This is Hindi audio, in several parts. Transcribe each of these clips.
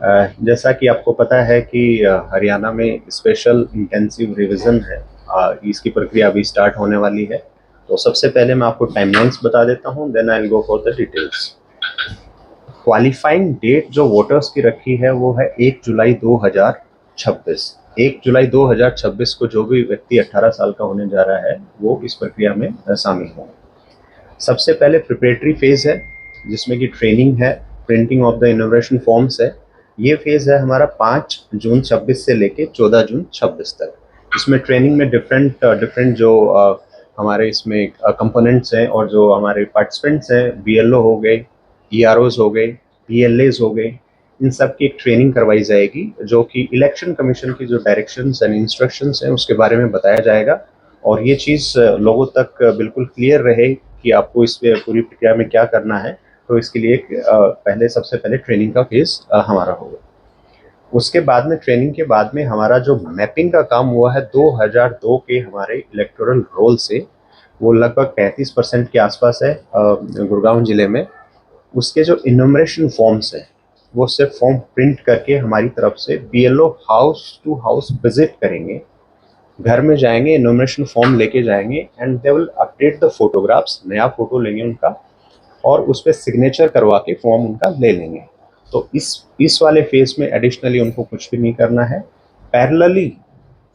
जैसा कि आपको पता है कि हरियाणा में स्पेशल इंटेंसिव रिवीजन है। इसकी प्रक्रिया अभी स्टार्ट होने वाली है। तो सबसे पहले मैं आपको टाइमलाइंस बता देता हूं, then I will go for the details. Qualifying date जो वोटर्स की रखी है वो है 1 जुलाई 2026। 1 जुलाई 2026 को जो भी व्यक्ति 18 साल का होने जा रहा है वो इस प्रक्रिया में शामिल होंगे। सबसे पहले प्रिपरेटरी फेज है, जिसमें कि ट्रेनिंग है, printing of the innovation forms है। ये फेज है हमारा 5 जून 26 से लेके 14 जून 26 तक। इसमें ट्रेनिंग में डिफरेंट डिफरेंट जो हमारे इसमें कंपोनेंट्स हैं और जो हमारे पार्टिसिपेंट्स हैं, बीएलओ हो गए, ईआरओज हो गए, बीएलएज हो गए, इन सब की एक ट्रेनिंग करवाई जाएगी, जो कि इलेक्शन कमीशन की जो डायरेक्शंस एंड इंस्ट्रक्शंस हैं उसके बारे में बताया जाएगा। और ये चीज़ लोगों तक बिल्कुल क्लियर रहे कि आपको इस पूरी प्रक्रिया में क्या करना है। तो इसके लिए पहले सबसे पहले ट्रेनिंग का फेज हमारा होगा। उसके बाद में ट्रेनिंग के बाद में हमारा जो मैपिंग का काम हुआ है 2002 के हमारे इलेक्टोरल रोल से, वो लगभग 35% के आसपास है गुड़गांव जिले में। उसके जो इन्यूमरेशन फॉर्म्स हैं वो सिर्फ फॉर्म प्रिंट करके हमारी तरफ से BLO house to house visit करेंगे, घर में जाएंगे, इन्यूमरेशन फॉर्म लेके जाएंगे and they will update the photographs, नया फोटो लेंगे उनका और उस पर सिग्नेचर करवा के फॉर्म उनका ले लेंगे। तो इस वाले फेज में एडिशनली उनको कुछ भी नहीं करना है। पैरेलली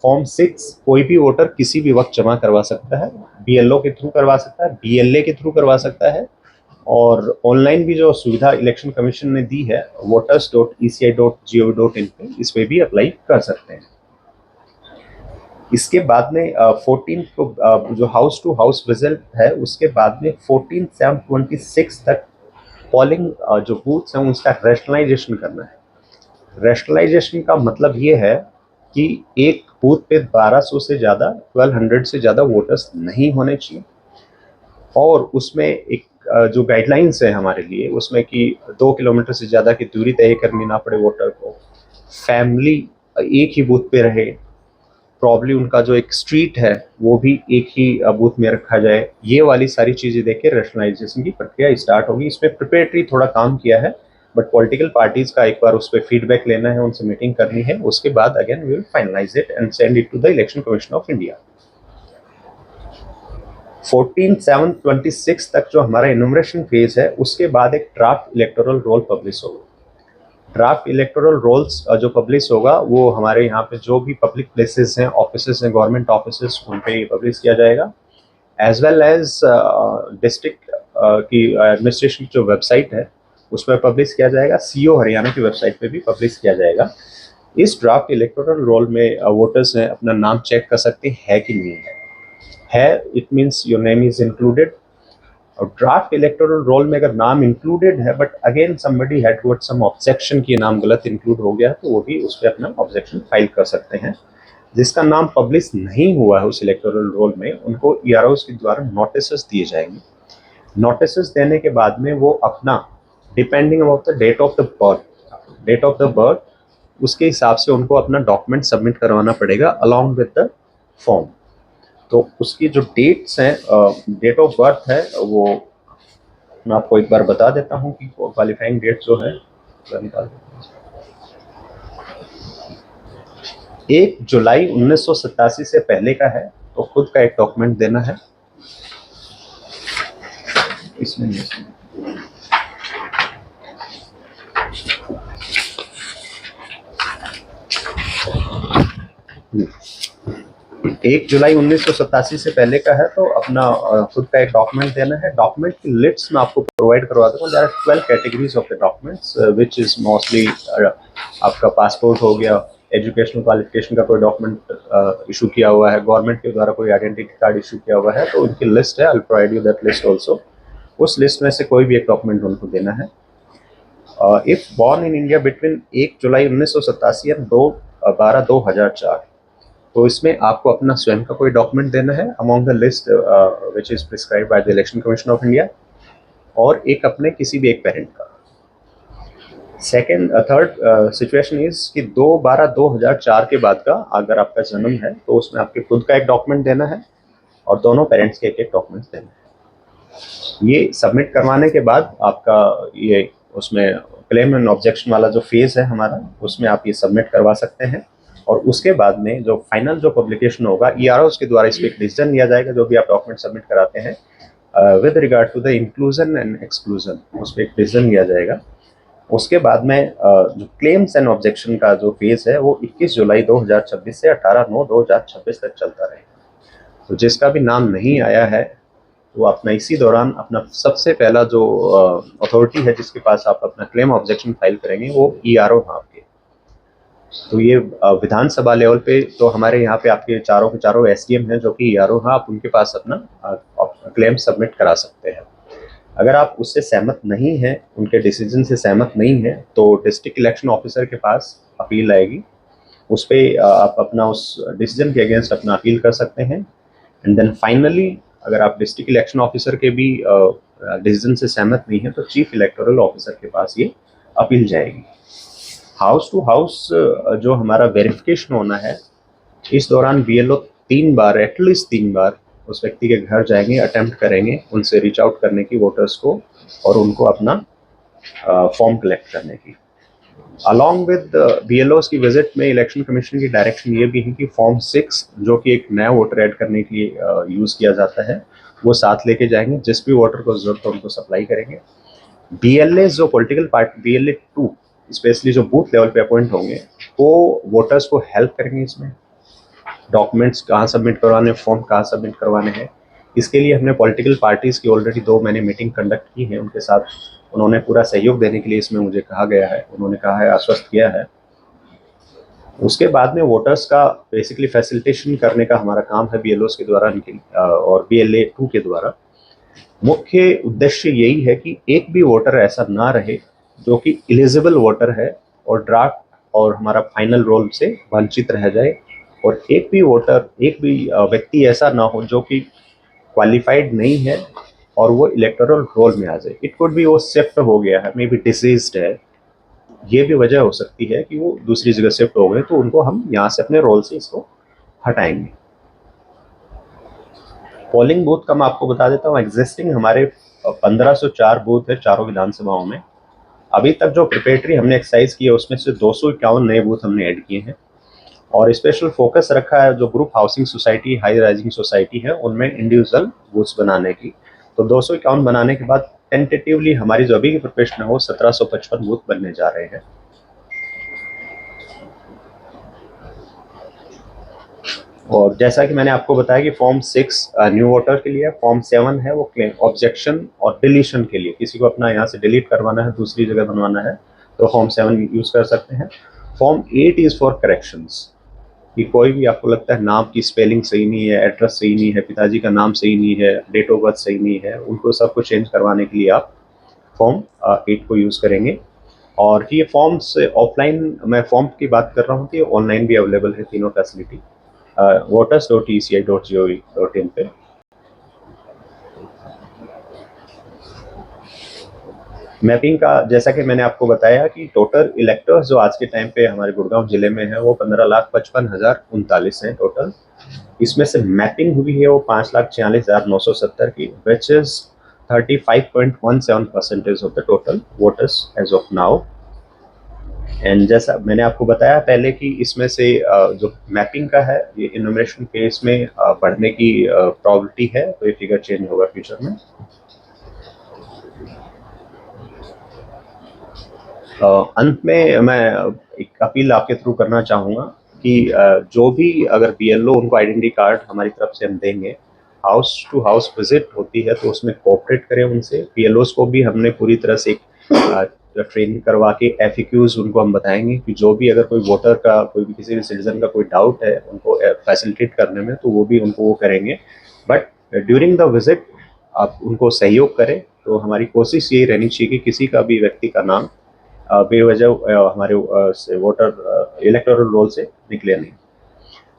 फॉर्म 6 कोई भी वोटर किसी भी वक्त जमा करवा सकता है, बीएलओ के थ्रू करवा सकता है, बीएलए के थ्रू करवा सकता है। और ऑनलाइन भी जो सुविधा इलेक्शन कमीशन ने दी है voters.eci.gov.in पे, इस पे भी अप्लाई कर सकते हैं। इसके बाद में 14 को जो हाउस टू हाउस विजिट है, उसके बाद में 14/7/26 तक पोलिंग जो बूथ्स हैं उसका रैशनलाइजेशन करना है। रैशनलाइजेशन का मतलब ये है कि एक बूथ पे 1200 से ज़्यादा, 1200 से ज़्यादा वोटर्स नहीं होने चाहिए। और उसमें एक जो गाइडलाइंस है हमारे लिए, उसमें कि 2 किलोमीटर से ज़्यादा की दूरी तय करनी ना पड़े वोटर को, फैमिली एक ही बूथ पे रहे, प्रॉब्ली उनका जो एक स्ट्रीट है वो भी एक ही बूथ में रखा जाए। ये वाली सारी चीज़ें देख के रैशनलाइजेशन की प्रक्रिया स्टार्ट होगी। इसमें प्रिपरेटरी थोड़ा काम किया है, बट पॉलिटिकल पार्टीज का एक बार उस पर फीडबैक लेना है, उनसे मीटिंग करनी है। उसके बाद again we will finalize it and send it to the Election Commission of India. 14/7/26 तक जो हमारा इन्यूमरेशन फेज है, उसके बाद एक ड्राफ्ट इलेक्टोरल रोल पब्लिश होगा। ड्राफ्ट इलेक्टोरल रोल्स जो पब्लिश होगा वो हमारे यहाँ पे जो भी पब्लिक प्लेसेस हैं, ऑफिसेस हैं, गवर्नमेंट ऑफिसेस, उन पे पब्लिश किया जाएगा। एज वेल एज डिस्ट्रिक्ट की एडमिनिस्ट्रेशन की जो वेबसाइट है उस पर पब्लिश किया जाएगा। सीओ हरियाणा की वेबसाइट पे भी पब्लिश किया जाएगा। इस ड्राफ्ट इलेक्टोरल रोल में वोटर्स हैं अपना नाम चेक कर सकते हैं कि नहीं है। It means your name is included. और ड्राफ्ट इलेक्टोरल रोल में अगर नाम इंक्लूडेड है but again somebody had toward some objection कि नाम गलत इंक्लूड हो गया, तो वो भी उस पर अपना ऑब्जेक्शन फाइल कर सकते हैं। जिसका नाम पब्लिश नहीं हुआ है उस इलेक्टोरल रोल में, उनको ईआरओस के द्वारा नोटिस दिए जाएंगे। नोटिस देने के बाद में वो अपना, depending about the date of the birth, उसके हिसाब से उनको अपना डॉक्यूमेंट सबमिट करवाना पड़ेगा अलॉन्ग विद द फॉर्म। तो उसकी जो डेट्स हैं, डेट ऑफ बर्थ है, वो मैं आपको एक बार बता देता हूँ कि क्वालिफाइंग डेट जो है 1 जुलाई 1987 से पहले का है, तो खुद का एक डॉक्यूमेंट देना है। इसमें 1 जुलाई 1987 से पहले का है, तो अपना खुद का एक डॉक्यूमेंट देना है। डॉक्यूमेंट की लिस्ट में आपको प्रोवाइड करवा दूंगा। There are 12 categories of the documents which is mostly आपका पासपोर्ट हो गया, एजुकेशनल क्वालिफिकेशन का कोई डॉक्यूमेंट इशू किया हुआ है, गवर्नमेंट के द्वारा कोई आइडेंटिटी कार्ड इशू किया हुआ है, तो उनकी लिस्ट है। I will provide you that list also. उस लिस्ट में से कोई भी एक डॉक्यूमेंट उनको देना है। If born in India between 1 July 1987 and 2/12/2004, तो इसमें आपको अपना स्वयं का कोई डॉक्यूमेंट देना है among the list which is prescribe by the Election Commission of India, और एक अपने किसी भी एक पेरेंट का। थर्ड सिचुएशन इज कि 2/12/2004 के बाद का अगर आपका जन्म है तो उसमें आपके खुद का एक डॉक्यूमेंट देना है और दोनों पेरेंट्स के एक डॉक्यूमेंट देना है। ये सबमिट करवाने के बाद आपका ये उसमें क्लेम एंड ऑब्जेक्शन वाला जो फेज़ है हमारा, उसमें आप ये सबमिट करवा सकते हैं। और उसके बाद में जो फाइनल जो पब्लिकेशन होगा, EROs के द्वारा इस पर एक डिसीजन लिया जाएगा, जो भी आप डॉक्यूमेंट सबमिट कराते हैं with regard to the inclusion and exclusion, उस पर एक डिसीजन लिया जाएगा। उसके बाद में जो क्लेम्स एंड ऑब्जेक्शन का जो फेज़ है वो 21 जुलाई 2026 से 18/9/2026 तक चलता रहेगा। तो जिसका भी नाम नहीं आया है वो अपना इसी दौरान अपना सबसे पहला जो अथॉरिटी है जिसके पास आप अपना क्लेम ऑब्जेक्शन फाइल करेंगे वो ERO है आपके। तो ये विधानसभा लेवल पे तो हमारे यहाँ पे आपके चारों के चारों SDM हैं जो कि ERO हैं, आप उनके पास अपना क्लेम सबमिट करा सकते हैं। अगर आप उससे सहमत नहीं हैं, उनके डिसीजन से सहमत नहीं हैं, तो डिस्ट्रिक्ट इलेक्शन ऑफिसर के पास अपील आएगी, उस पर आप अपना उस डिसीजन के अगेंस्ट अपना अपील कर सकते हैं। एंड देन फाइनली अगर आप डिस्ट्रिक्ट इलेक्शन ऑफिसर के भी डिसीजन से सहमत नहीं है तो चीफ इलेक्टोरल ऑफिसर के पास ये अपील जाएगी। हाउस टू हाउस जो हमारा वेरिफिकेशन होना है, इस दौरान BLO 3 बार, एटलीस्ट 3 बार उस व्यक्ति के घर जाएंगे, अटेम्प्ट करेंगे उनसे रीच आउट करने की, वोटर्स को, और उनको अपना फॉर्म कलेक्ट करने की। अलॉन्ग विद BLOs की विजिट में इलेक्शन कमीशन की डायरेक्शन ये भी है कि फॉर्म 6 जो कि एक नया वोटर ऐड करने के लिए यूज़ किया जाता है, वो साथ लेके जाएंगे। जिस भी वोटर को जरूरत है उनको सप्लाई करेंगे। BLA जो पॉलिटिकल पार्टी, BLA 2 स्पेशली जो बूथ लेवल पे अपॉइंट होंगे, वो वोटर्स को हेल्प करेंगे इसमें। डॉक्यूमेंट्स कहाँ सबमिट करवाने, फॉर्म कहाँ सबमिट करवाने हैं, इसके लिए हमने पॉलिटिकल पार्टीज़ की ऑलरेडी 2 मैंने मीटिंग कंडक्ट की है उनके साथ। उन्होंने पूरा सहयोग देने के लिए इसमें मुझे कहा गया है, उन्होंने कहा है, आश्वस्त किया है। उसके बाद में वोटर्स का बेसिकली फैसिलिटेशन करने का हमारा काम है BLOs के द्वारा और BLA 2 के द्वारा। मुख्य उद्देश्य यही है कि एक भी वोटर ऐसा ना रहे जो कि एलिजिबल वोटर है और ड्राफ्ट और हमारा फाइनल रोल से वंचित रह जाए, और एक भी वोटर, एक भी व्यक्ति ऐसा ना हो जो कि क्वालिफाइड नहीं है और वो इलेक्टोरल रोल में आ जाए। इट कुड बी वो शिफ्ट हो गया है, मे बी डिसीज्ड है, ये भी वजह हो सकती है कि वो दूसरी जगह शिफ्ट हो गए, तो उनको हम यहाँ से अपने रोल से इसको हटाएंगे। पोलिंग बूथ का मैं आपको बता देता हूँ, एग्जिस्टिंग हमारे 1504 बूथ है चारों विधानसभाओं में। अभी तक जो प्रिपरेटरी हमने एक्सरसाइज की है उसमें से 251 नए बूथ हमने ऐड किए हैं, और स्पेशल फोकस रखा है जो group housing society, high rising society है, उनमें इंडिविजुअल बूथ्स बनाने की। तो 251 बनाने के बाद टेंटेटिवली हमारी जो अभी की प्रिपरेशन है वो 1755 बूथ बनने जा रहे हैं। और जैसा कि मैंने आपको बताया कि फॉर्म 6 न्यू वोटर के लिए, फॉर्म 7 है वो क्लेम ऑब्जेक्शन और डिलीशन के लिए, किसी को अपना यहाँ से डिलीट करवाना है, दूसरी जगह बनवाना है, तो फॉर्म 7 यूज़ कर सकते हैं। फॉर्म 8 इज़ फॉर करेक्शंस, कि कोई भी आपको लगता है नाम की स्पेलिंग सही नहीं है, एड्रेस सही नहीं है, पिताजी का नाम सही नहीं है, डेट ऑफ बर्थ सही नहीं है, उनको सबको चेंज करवाने के लिए आप फॉर्म 8 को यूज़ करेंगे। और ये फॉर्म्स ऑफलाइन, मैं फॉर्म की बात कर रहा हूँ कि ऑनलाइन भी अवेलेबल है तीनों फैसिलिटी voters.eci.gov.in पे। मैपिंग का जैसा कि मैंने आपको बताया कि टोटल इलेक्टर्स जो आज के टाइम पे हमारे गुड़गांव जिले में है वो 15,55,039 हैं टोटल। इसमें से मैपिंग हुई है वो 5,46,970 की, which is 35.17% of the total voters as of now. And जैसा मैंने आपको बताया पहले कि इसमें से जो मैपिंग का है ये इन्यूमरेशन फेज में बढ़ने की प्रोबेबिलिटी है, तो ये फिगर चेंज होगा फ्यूचर में। अंत में मैं एक अपील आपके थ्रू करना चाहूँगा कि जो भी अगर BLO उनको आइडेंटिटी कार्ड हमारी तरफ से हम देंगे, हाउस टू हाउस विजिट होती है तो उसमें कोऑपरेट करें उनसे। BLOs को भी हमने पूरी तरह से ट्रेनिंग करवा के FAQs उनको हम बताएंगे कि जो भी अगर कोई वोटर का, कोई भी किसी भी सिटीजन का कोई डाउट है उनको फैसिलिटेट करने में, तो वो भी उनको वो करेंगे। बट ड्यूरिंग द विजिट आप उनको सहयोग करें। तो हमारी कोशिश यही रहनी चाहिए कि किसी का भी व्यक्ति का नाम बेवजह हमारे वोटर इलेक्टोरल रोल से निकले नहीं।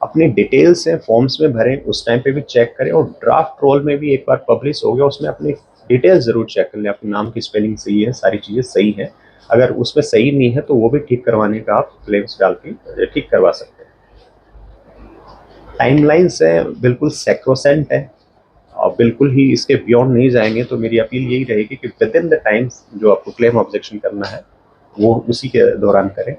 अपनी डिटेल्स हैं फॉर्म्स में भरें, उस टाइम पे भी चेक करें, और ड्राफ्ट रोल में भी एक बार पब्लिश हो गया उसमें अपनी डिटेल्स ज़रूर चेक कर लें, अपने नाम की स्पेलिंग सही है, सारी चीज़ें सही हैं। अगर उसमें सही नहीं है तो वो भी ठीक करवाने का आप क्लेम्स डाल के ठीक करवा सकते हैं। टाइमलाइंस हैं बिल्कुल सैक्रोसेंट है और बिल्कुल ही इसके बियॉन्ड नहीं जाएंगे। तो मेरी अपील यही रहेगी कि विद इन द टाइम्स जो आपको क्लेम ऑब्जेक्शन करना है वो उसी के दौरान करें।